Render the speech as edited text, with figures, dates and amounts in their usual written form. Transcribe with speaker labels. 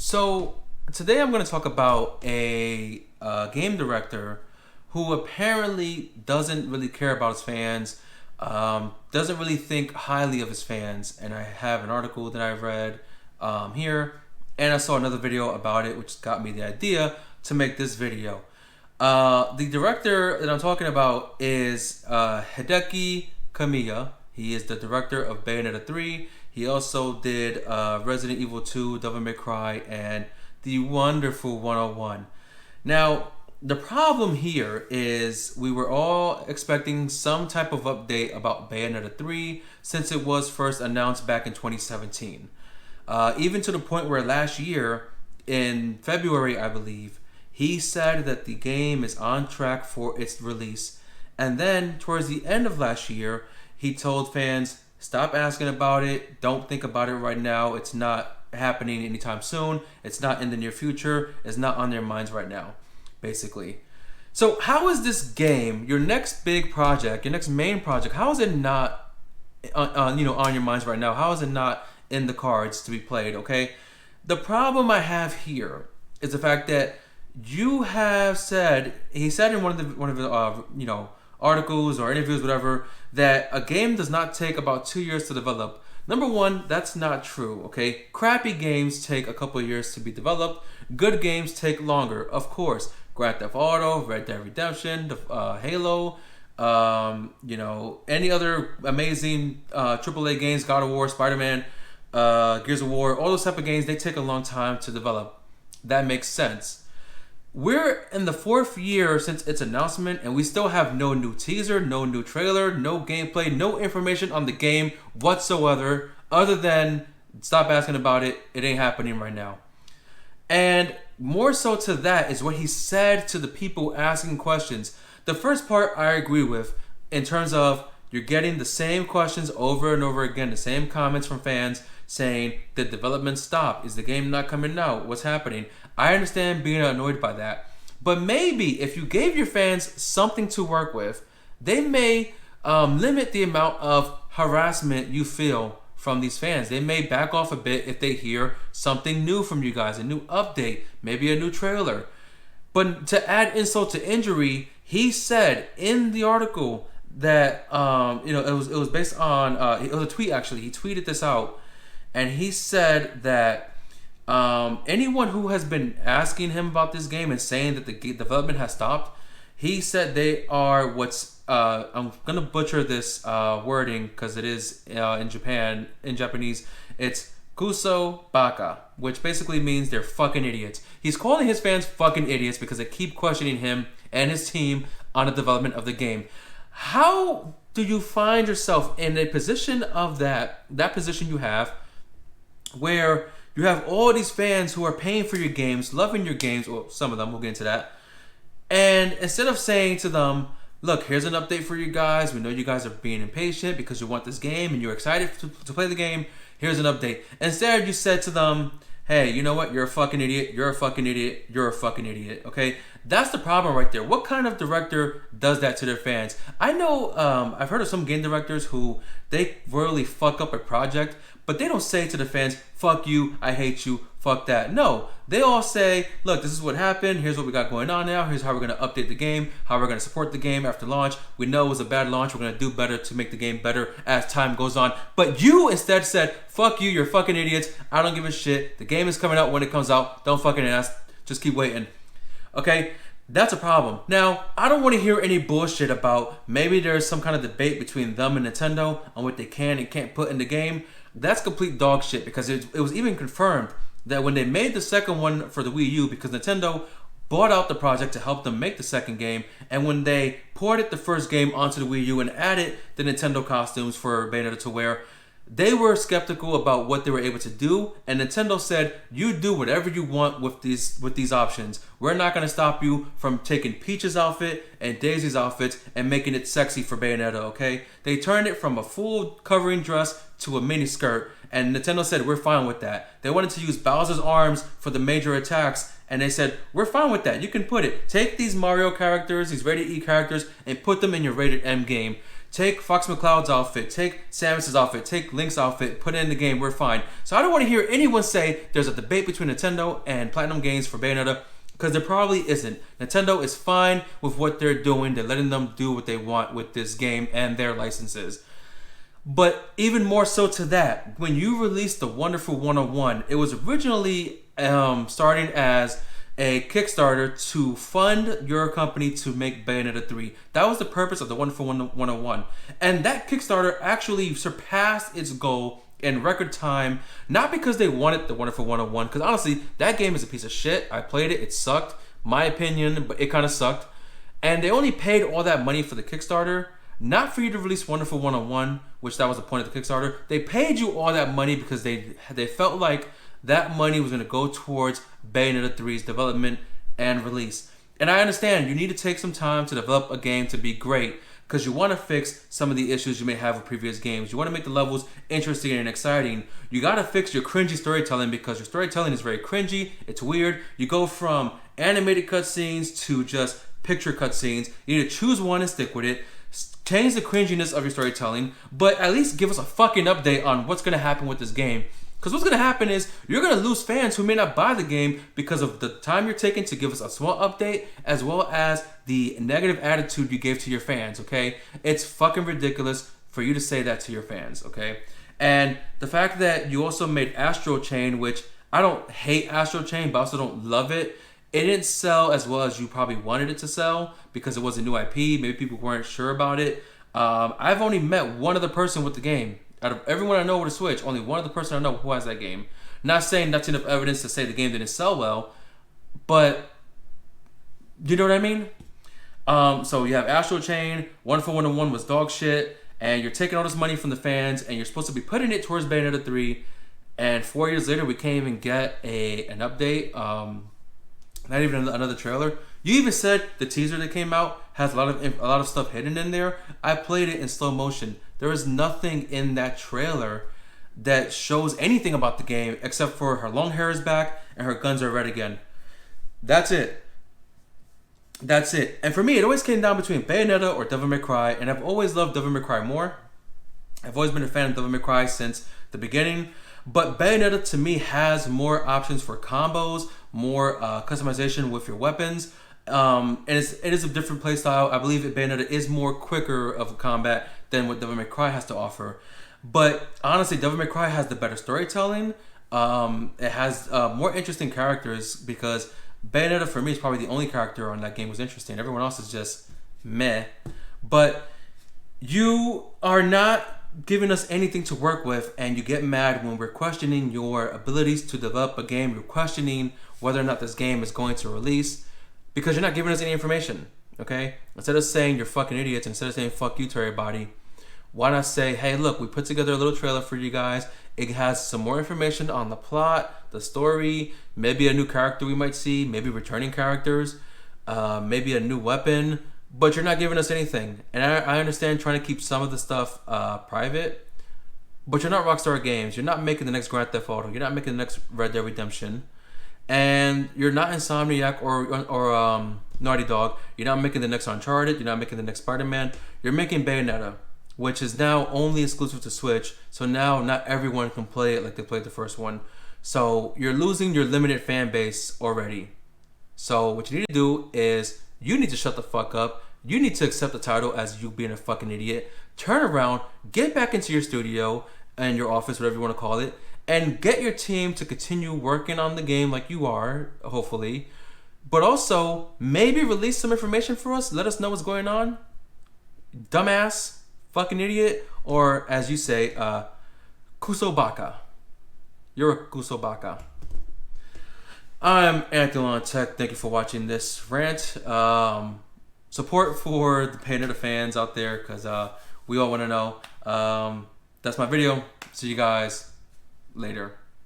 Speaker 1: So today I'm going to talk about a game director who apparently doesn't really care about his fans, doesn't really think highly of his fans. And I have an article that I read here, and I saw another video about it, which got me the idea to make this video. The director that I'm talking about is Hideki Kamiya. He is the director of Bayonetta 3. He also did Resident Evil 2, Devil May Cry, and the wonderful 101. Now, the problem here is we were all expecting some type of update about Bayonetta 3 since it was first announced back in 2017. Even to the point where last year, in February, I believe, he said that the game is on track for its release. And then, towards the end of last year, he told fans, stop asking about it. Don't think about it right now. It's not happening anytime soon. It's not in the near future. It's not on their minds right now, basically. So how is this game, your next big project, your next main project, how is it not on your minds right now? How is it not in the cards to be played, okay? The problem I have here is the fact that you have said, he said in one of the articles or interviews, whatever, that a game does not take about 2 years to develop. Number one, that's not true, okay? Crappy games take a couple of years to be developed. Good games take longer, of course. Grand Theft Auto, Red Dead Redemption, Halo, any other amazing AAA games, God of War, Spider-Man, Gears of War, all those type of games, they take a long time to develop. That makes sense. We're in the 4th year since its announcement, and we still have no new teaser, no new trailer, no gameplay, no information on the game whatsoever, other than stop asking about it. It ain't happening right now. And more so to that is what he said to the people asking questions. The first part I agree with in terms of you're getting the same questions over and over again, the same comments from fans saying, did development stop? Is the game not coming out? What's happening? I understand being annoyed by that. But maybe if you gave your fans something to work with, they may limit the amount of harassment you feel from these fans. They may back off a bit if they hear something new from you guys, a new update, maybe a new trailer. But to add insult to injury, he said in the article that it was based on it was a tweet actually. He tweeted this out, and he said that anyone who has been asking him about this game and saying that the development has stopped, he said they are what's I'm gonna butcher this wording because it is in Japanese. It's kuso baka, which basically means they're fucking idiots. He's calling his fans fucking idiots because they keep questioning him and his team on the development of the game. How do you find yourself in a position of that position you have, where you have all these fans who are paying for your games, loving your games, or some of them, we'll get into that, and instead of saying to them, look, here's an update for you guys, we know you guys are being impatient because you want this game and you're excited to play the game, here's an update. Instead, you said to them, hey, you know what, you're a fucking idiot, you're a fucking idiot, you're a fucking idiot, okay? That's the problem right there. What kind of director does that to their fans? I know, I've heard of some game directors who, they really fuck up a project, but they don't say to the fans, fuck you, I hate you, fuck that. No, they all say, look, this is what happened, here's what we got going on now, here's how we're going to update the game, how we're going to support the game after launch. We know it was a bad launch, we're going to do better to make the game better as time goes on. But you instead said, fuck you, you're fucking idiots, I don't give a shit, the game is coming out when it comes out, don't fucking ask, just keep waiting. Okay, that's a problem. Now, I don't want to hear any bullshit about maybe there's some kind of debate between them and Nintendo on what they can and can't put in the game. That's complete dog shit, because it was even confirmed that when they made the second one for the Wii U, because Nintendo bought out the project to help them make the second game, and when they ported the first game onto the Wii U and added the Nintendo costumes for Bayonetta to wear, they were skeptical about what they were able to do, and Nintendo said, you do whatever you want with these options. We're not going to stop you from taking Peach's outfit and Daisy's outfits and making it sexy for Bayonetta, okay? They turned it from a full covering dress to a mini skirt, and Nintendo said, we're fine with that. They wanted to use Bowser's arms for the major attacks, and they said, we're fine with that. You can put it. Take these Mario characters, these rated E characters, and put them in your rated M game. Take Fox McCloud's outfit, take Samus's outfit, take Link's outfit, put it in the game, we're fine. So I don't want to hear anyone say there's a debate between Nintendo and Platinum Games for Bayonetta, because there probably isn't. Nintendo is fine with what they're doing. They're letting them do what they want with this game and their licenses. But even more so to that, when you released the Wonderful 101, it was originally starting as a Kickstarter to fund your company to make Bayonetta 3. That was the purpose of the Wonderful 101. And that Kickstarter actually surpassed its goal in record time, not because they wanted the Wonderful 101, because honestly, that game is a piece of shit. I played it, it sucked. My opinion, but it kind of sucked. And they only paid all that money for the Kickstarter, not for you to release Wonderful 101, which that was the point of the Kickstarter. They paid you all that money because they felt like that money was going to go towards Bayonetta 3's development and release. And I understand you need to take some time to develop a game to be great, because you want to fix some of the issues you may have with previous games. You want to make the levels interesting and exciting. You got to fix your cringy storytelling, because your storytelling is very cringy. It's weird. You go from animated cutscenes to just picture cutscenes. You need to choose one and stick with it. Change the cringiness of your storytelling, but at least give us a fucking update on what's going to happen with this game. Because what's going to happen is you're going to lose fans who may not buy the game because of the time you're taking to give us a small update, as well as the negative attitude you gave to your fans, okay? It's fucking ridiculous for you to say that to your fans, okay? And the fact that you also made Astral Chain, which I don't hate Astral Chain, but I also don't love it. It didn't sell as well as you probably wanted it to sell because it was a new IP. Maybe people weren't sure about it. I've only met one other person with the game. Out of everyone I know with a Switch, only one other person I know who has that game. Not saying that's enough evidence to say the game didn't sell well, but you know what I mean? So you have Astral Chain, Wonderful 101 was dog shit, and you're taking all this money from the fans, and you're supposed to be putting it towards Bayonetta 3, and 4 years later we can't even get an update, not even another trailer. You even said the teaser that came out has a lot of stuff hidden in there. I played it in slow motion. There is nothing in that trailer that shows anything about the game except for her long hair is back and her guns are red again. That's it. That's it. And for me, it always came down between Bayonetta or Devil May Cry, and I've always loved Devil May Cry more. I've always been a fan of Devil May Cry since the beginning, but Bayonetta to me has more options for combos, more customization with your weapons. And it is a different playstyle. I believe that Bayonetta is more quicker of combat than what Devil May Cry has to offer. But honestly, Devil May Cry has the better storytelling. It has more interesting characters, because Bayonetta for me is probably the only character on that game was interesting. Everyone else is just meh. But you are not giving us anything to work with, and you get mad when we're questioning your abilities to develop a game. You're questioning whether or not this game is going to release, because you're not giving us any information, okay? Instead of saying you're fucking idiots, instead of saying fuck you to everybody, why not say, hey, look, we put together a little trailer for you guys. It has some more information on the plot, the story, maybe a new character we might see, maybe returning characters, maybe a new weapon, but you're not giving us anything. And I understand trying to keep some of the stuff private, but you're not Rockstar Games. You're not making the next Grand Theft Auto. You're not making the next Red Dead Redemption. And you're not Insomniac or Naughty Dog. You're not making the next Uncharted. You're not making the next Spider-Man. You're making Bayonetta, which is now only exclusive to Switch. So now not everyone can play it like they played the first one. So you're losing your limited fan base already. So what you need to do is you need to shut the fuck up. You need to accept the title as you being a fucking idiot. Turn around, get back into your studio and your office, whatever you want to call it, and get your team to continue working on the game like you are, hopefully. But also, maybe release some information for us. Let us know what's going on. Dumbass, fucking idiot, or as you say, Kusobaka. You're a Kusobaka. I'm Anthony Olan Tech. Thank you for watching this rant. Support for the Bayonetta fans out there, because we all want to know. That's my video. See you guys later.